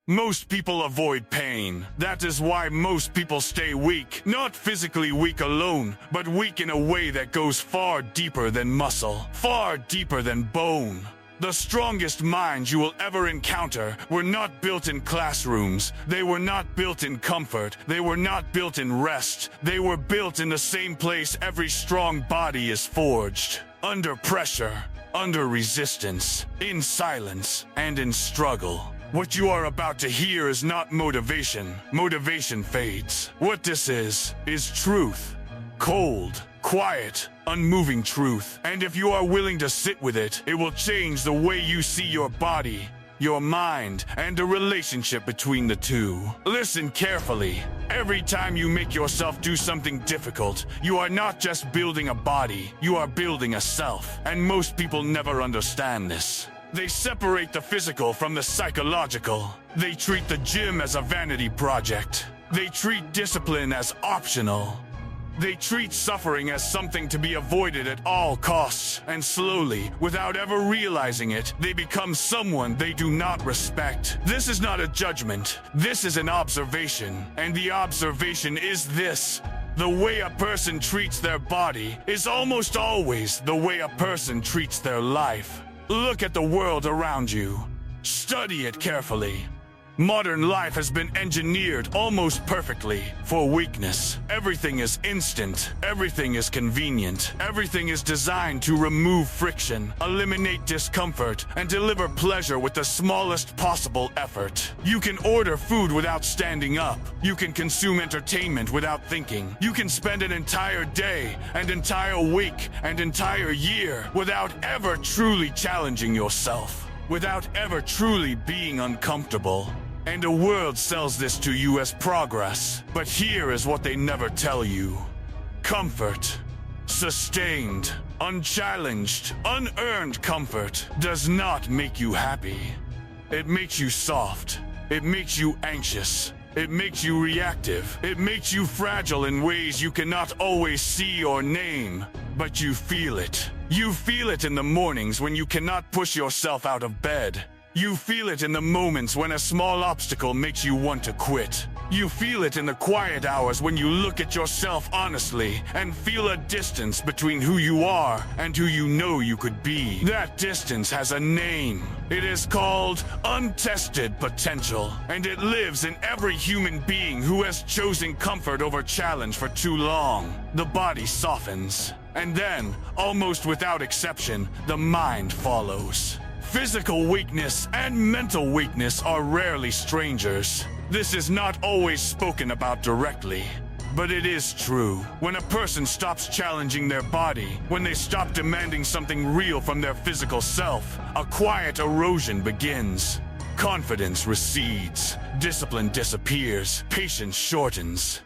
Most people avoid pain. That is why most people stay weak. Not physically weak alone, but weak in a way that goes far deeper than muscle, far deeper than bone. The strongest minds you will ever encounter were not built in classrooms. They were not built in comfort. They were not built in rest. They were built in the same place every strong body is forged. Under pressure, under resistance, in silence, and in struggle. What you are about to hear is not motivation. Motivation fades. What this is truth. Cold, quiet, unmoving truth. And if you are willing to sit with it, it will change the way you see your body, your mind, and the relationship between the two. Listen carefully. Every time you make yourself do something difficult, you are not just building a body, you are building a self. And most people never understand this. They separate the physical from the psychological. They treat the gym as a vanity project. They treat discipline as optional. They treat suffering as something to be avoided at all costs. And slowly, without ever realizing it, they become someone they do not respect. This is not a judgment. This is an observation. And the observation is this. The way a person treats their body is almost always the way a person treats their life. Look at the world around you. Study it carefully. Modern life has been engineered almost perfectly for weakness. Everything is instant. Everything is convenient. Everything is designed to remove friction, eliminate discomfort, and deliver pleasure with the smallest possible effort. You can order food without standing up. You can consume entertainment without thinking. You can spend an entire day, an entire week, and entire year without ever truly challenging yourself, without ever truly being uncomfortable. And the world sells this to you as progress. But here is what they never tell you. Comfort, sustained, unchallenged, unearned comfort does not make you happy. It makes you soft. It makes you anxious. It makes you reactive. It makes you fragile in ways you cannot always see or name. But you feel it. You feel it in the mornings when you cannot push yourself out of bed. You feel it in the moments when a small obstacle makes you want to quit. You feel it in the quiet hours when you look at yourself honestly and feel a distance between who you are and who you know you could be. That distance has a name. It is called untested potential, and it lives in every human being who has chosen comfort over challenge for too long. The body softens, and then, almost without exception, the mind follows. Physical weakness and mental weakness are rarely strangers. This is not always spoken about directly, but it is true. When a person stops challenging their body, when they stop demanding something real from their physical self, a quiet erosion begins. Confidence recedes, discipline disappears, patience shortens.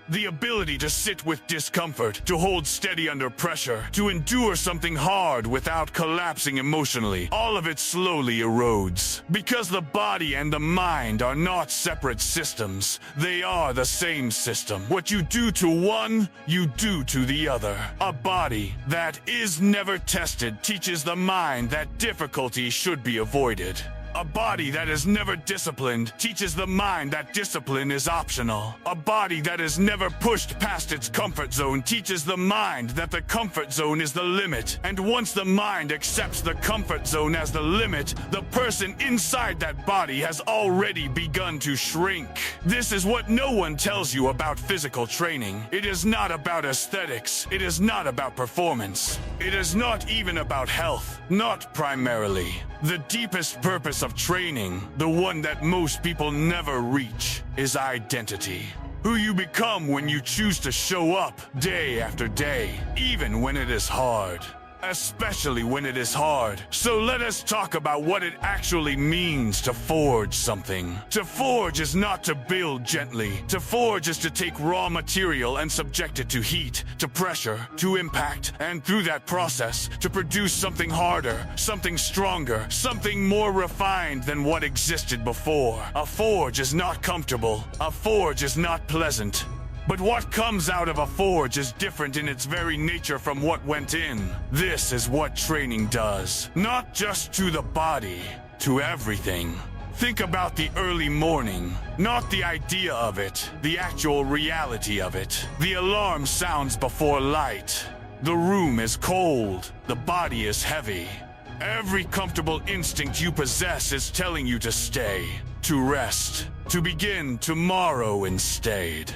The ability to sit with discomfort, to hold steady under pressure, to endure something hard without collapsing emotionally, all of it slowly erodes. Because the body and the mind are not separate systems, they are the same system. What you do to one, you do to the other. A body that is never tested teaches the mind that difficulty should be avoided. A body that is never disciplined teaches the mind that discipline is optional. A body that is never pushed past its comfort zone teaches the mind that the comfort zone is the limit. And once the mind accepts the comfort zone as the limit, the person inside that body has already begun to shrink. This is what no one tells you about physical training. It is not about aesthetics. It is not about performance. It is not even about health. Not primarily. The deepest purpose of training, the one that most people never reach, is identity. Who you become when you choose to show up day after day, even when it is hard. Especially when it is hard. So let us talk about what it actually means to forge something. To forge is not to build gently. To forge is to take raw material and subject it to heat, to pressure, to impact, and through that process, to produce something harder, something stronger, something more refined than what existed before. A forge is not comfortable. A forge is not pleasant. But what comes out of a forge is different in its very nature from what went in. This is what training does. Not just to the body, to everything. Think about the early morning, not the idea of it, the actual reality of it. The alarm sounds before light. The room is cold, the body is heavy. Every comfortable instinct you possess is telling you to stay, to rest, to begin tomorrow instead.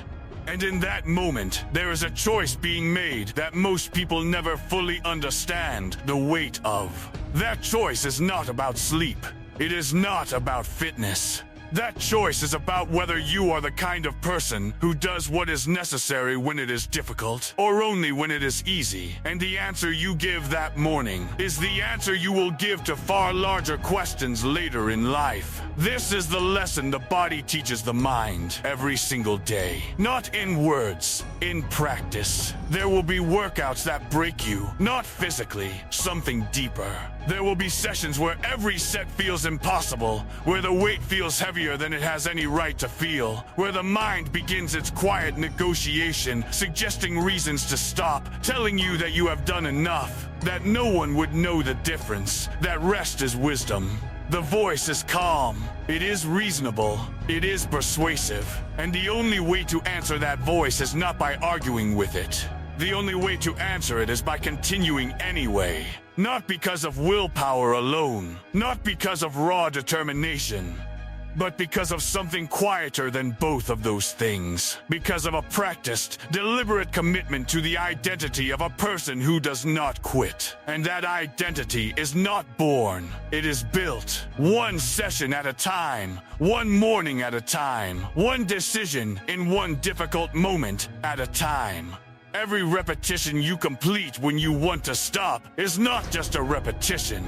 And in that moment, there is a choice being made that most people never fully understand the weight of. That choice is not about sleep. It is not about fitness. That choice is about whether you are the kind of person who does what is necessary when it is difficult, or only when it is easy. And the answer you give that morning is the answer you will give to far larger questions later in life. This is the lesson the body teaches the mind every single day. Not in words, in practice. There will be workouts that break you, not physically, something deeper. There will be sessions where every set feels impossible, where the weight feels heavier than it has any right to feel, where the mind begins its quiet negotiation, suggesting reasons to stop, telling you that you have done enough, that no one would know the difference, that rest is wisdom. The voice is calm, it is reasonable, it is persuasive, and the only way to answer that voice is not by arguing with it. The only way to answer it is by continuing anyway. Not because of willpower alone, not because of raw determination, but because of something quieter than both of those things. Because of a practiced, deliberate commitment to the identity of a person who does not quit. And that identity is not born, it is built. One session at a time, one morning at a time, one decision in one difficult moment at a time. Every repetition you complete when you want to stop is not just a repetition,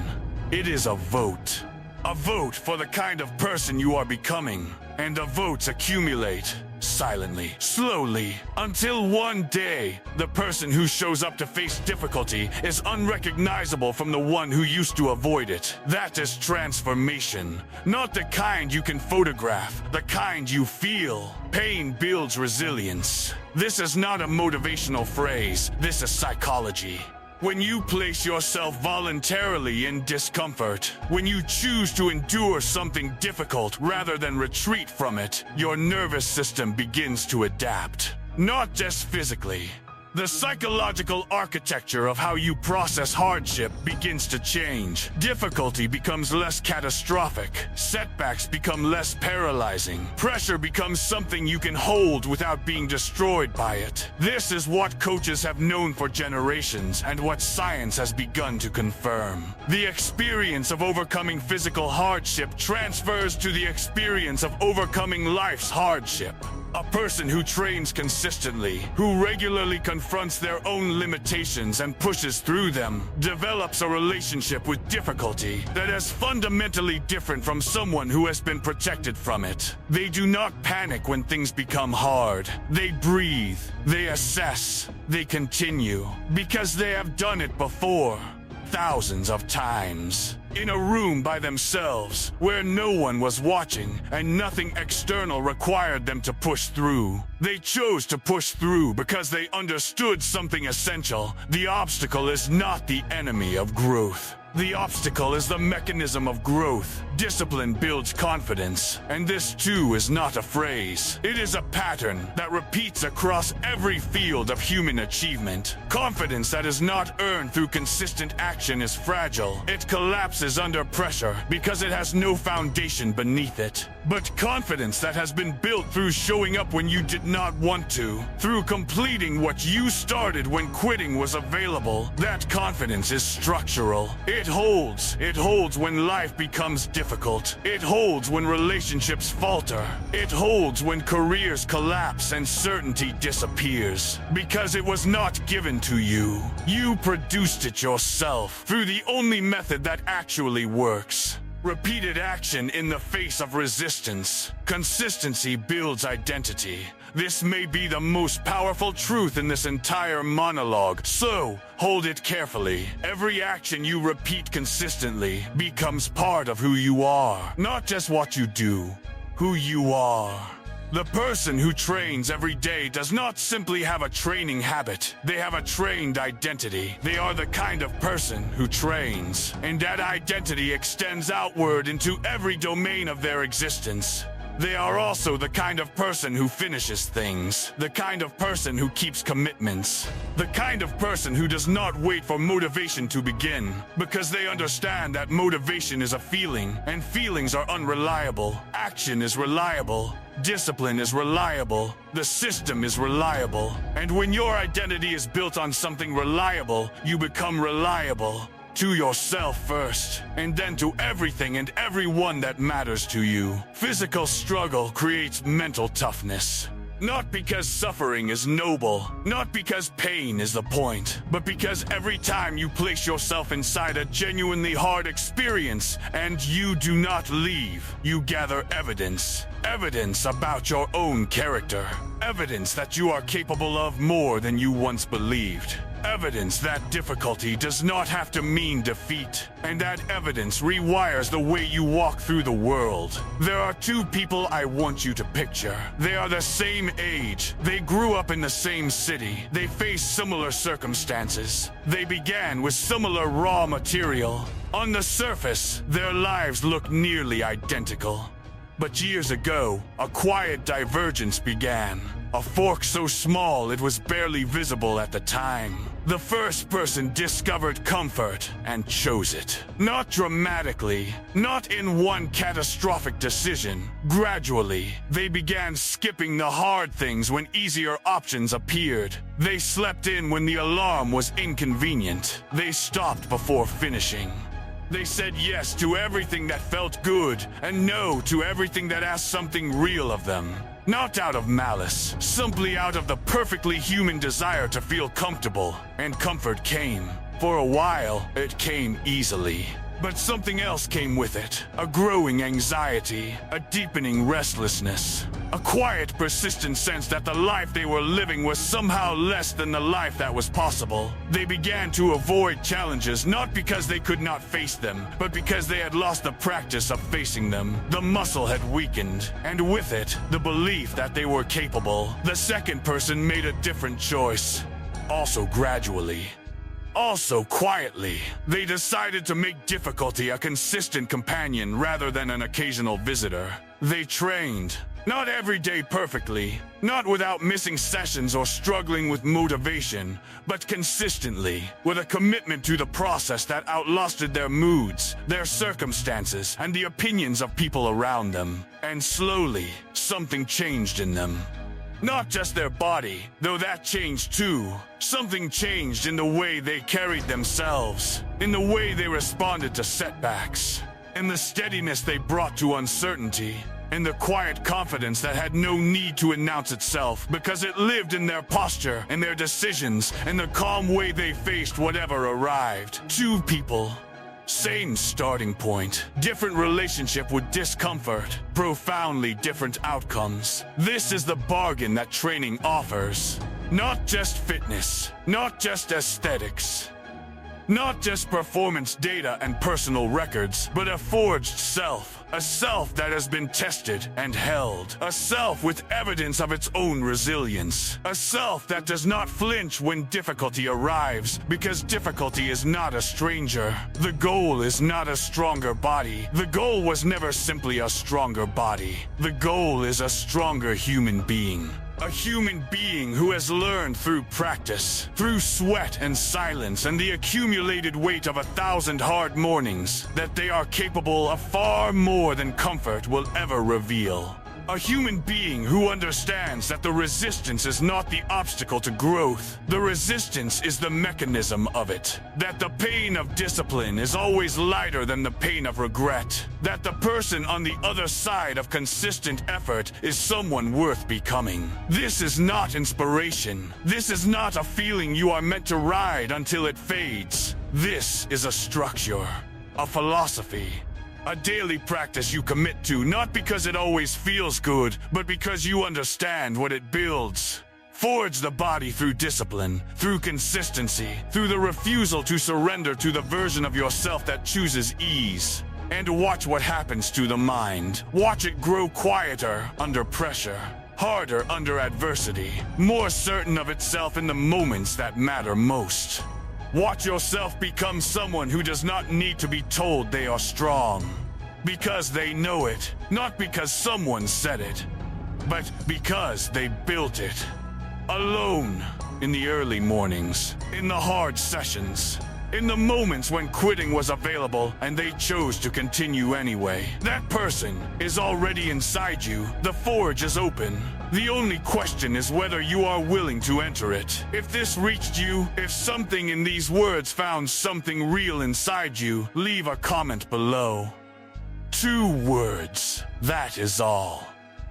it is a vote. A vote for the kind of person you are becoming. And the votes accumulate, silently, slowly, until one day, the person who shows up to face difficulty is unrecognizable from the one who used to avoid it. That is transformation. Not the kind you can photograph, the kind you feel. Pain builds resilience. This is not a motivational phrase, this is psychology. When you place yourself voluntarily in discomfort, when you choose to endure something difficult rather than retreat from it, your nervous system begins to adapt. Not just physically. The psychological architecture of how you process hardship begins to change. Difficulty becomes less catastrophic. Setbacks become less paralyzing. Pressure becomes something you can hold without being destroyed by it. This is what coaches have known for generations and what science has begun to confirm. The experience of overcoming physical hardship transfers to the experience of overcoming life's hardship. A person who trains consistently, who regularly confronts their own limitations and pushes through them, develops a relationship with difficulty that is fundamentally different from someone who has been protected from it. They do not panic when things become hard. They breathe, they assess, they continue, because they have done it before. Thousands of times. In a room by themselves, where no one was watching and nothing external required them to push through. They chose to push through because they understood something essential. The obstacle is not the enemy of growth. The obstacle is the mechanism of growth. Discipline builds confidence, and this too is not a phrase. It is a pattern that repeats across every field of human achievement. Confidence that is not earned through consistent action is fragile. It collapses under pressure because it has no foundation beneath it. But confidence that has been built through showing up when you did not want to, through completing what you started when quitting was available, that confidence is structural. It holds when life becomes difficult. It holds when relationships falter. It holds when careers collapse and certainty disappears. Because it was not given to you. You produced it yourself through the only method that actually works. Repeated action in the face of resistance. Consistency builds identity. This may be the most powerful truth in this entire monologue, so hold it carefully. Every action you repeat consistently becomes part of who you are. Not just what you do, who you are. The person who trains every day does not simply have a training habit. They have a trained identity. They are the kind of person who trains, and that identity extends outward into every domain of their existence. They are also the kind of person who finishes things, the kind of person who keeps commitments, the kind of person who does not wait for motivation to begin, because they understand that motivation is a feeling, and feelings are unreliable. Action is reliable. Discipline is reliable. The system is reliable. And when your identity is built on something reliable, you become reliable. To yourself first, and then to everything and everyone that matters to you. Physical struggle creates mental toughness. Not because suffering is noble, not because pain is the point, but because every time you place yourself inside a genuinely hard experience and you do not leave, you gather evidence. Evidence about your own character. Evidence that you are capable of more than you once believed. Evidence that difficulty does not have to mean defeat, and that evidence rewires the way you walk through the world. There are two people I want you to picture. They are the same age. They grew up in the same city. They face similar circumstances. They began with similar raw material. On the surface, their lives look nearly identical. But years ago, a quiet divergence began. A fork so small it was barely visible at the time. The first person discovered comfort and chose it. Not dramatically, not in one catastrophic decision. Gradually, they began skipping the hard things when easier options appeared. They slept in when the alarm was inconvenient. They stopped before finishing. They said yes to everything that felt good and no to everything that asked something real of them. Not out of malice, simply out of the perfectly human desire to feel comfortable. And comfort came. For a while, it came easily. But something else came with it. A growing anxiety, a deepening restlessness, a quiet, persistent sense that the life they were living was somehow less than the life that was possible. They began to avoid challenges not because they could not face them, but because they had lost the practice of facing them. The muscle had weakened, and with it, the belief that they were capable. The second person made a different choice, also gradually. Also, quietly, they decided to make difficulty a consistent companion rather than an occasional visitor. They trained, not every day perfectly, not without missing sessions or struggling with motivation, but consistently, with a commitment to the process that outlasted their moods, their circumstances, and the opinions of people around them. And slowly, something changed in them. Not just their body, though that changed too. Something changed in the way they carried themselves, in the way they responded to setbacks, in the steadiness they brought to uncertainty, in the quiet confidence that had no need to announce itself because it lived in their posture, in their decisions, in the calm way they faced whatever arrived. Two people. Same starting point, different relationship with discomfort, profoundly different outcomes. This is the bargain that training offers. Not just fitness, not just aesthetics, not just performance data and personal records, but a forged self. A self that has been tested and held. A self with evidence of its own resilience. A self that does not flinch when difficulty arrives, because difficulty is not a stranger. The goal is not a stronger body. The goal was never simply a stronger body. The goal is a stronger human being. A human being who has learned through practice, through sweat and silence and the accumulated weight of 1,000 hard mornings, that they are capable of far more than comfort will ever reveal. A human being who understands that the resistance is not the obstacle to growth. The resistance is the mechanism of it. That the pain of discipline is always lighter than the pain of regret. That the person on the other side of consistent effort is someone worth becoming. This is not inspiration. This is not a feeling you are meant to ride until it fades. This is a structure, a philosophy. A daily practice you commit to, not because it always feels good, but because you understand what it builds. Forge the body through discipline, through consistency, through the refusal to surrender to the version of yourself that chooses ease. And watch what happens to the mind. Watch it grow quieter under pressure, harder under adversity, more certain of itself in the moments that matter most. Watch yourself become someone who does not need to be told they are strong. Because they know it, not because someone said it, but because they built it. Alone, in the early mornings, in the hard sessions, in the moments when quitting was available and they chose to continue anyway. That person is already inside you. The forge is open. The only question is whether you are willing to enter it. If this reached you, if something in these words found something real inside you, leave a comment below. 2 words, that is all.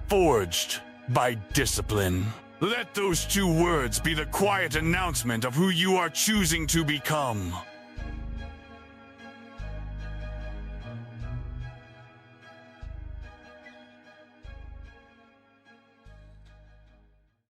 Forged by discipline. Let those 2 words be the quiet announcement of who you are choosing to become.